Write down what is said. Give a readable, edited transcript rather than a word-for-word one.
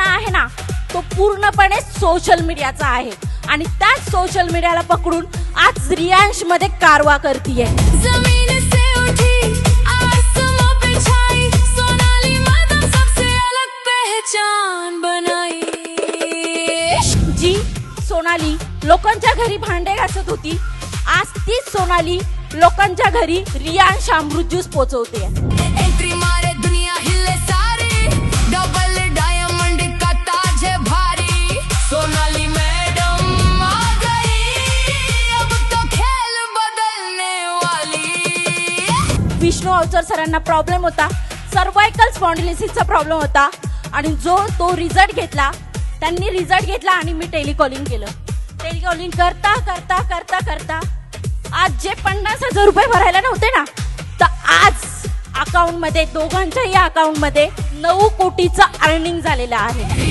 आहे ना तो पूर्णपणे सोशल मीडियाचा आहे आणि त्याच सोशल मीडियाला पकडून आज रियांश मध्ये कारवा करतीये. जमीन से उठी आसमां पे छाई सोनाली मातम सबसे अलग पहचान बनाई. जी सोनाली लोकांच्या घरी भांडे घासत होती, आज तीच सोनाली लोकांच्या घरी रियांश अमृत ज्यूस पोचवते. एंट्री मारे दुनिया हिले सारी डबल डायमंड का ताज है भारी. सोनाली मैडम आ गई अब तो खेल बदलने वाली. विष्णू अवचर सरांना प्रॉब्लेम होता, सर्वायकल स्पॉन्डिलिसिसचा प्रॉब्लेम होता आणि तो रिझल्ट घेतला. त्यांनी रिझल्ट घेतला आणि मी टेलिकॉलिंग केलं. टेलिकॉलिंग करता करता करता करता आज जे 50,000 रुपये भरायला नव्हते ना, तर आज अकाउंटमध्ये दोघांच्याही अकाउंटमध्ये 9 कोटीचं अर्निंग झालेलं आहे.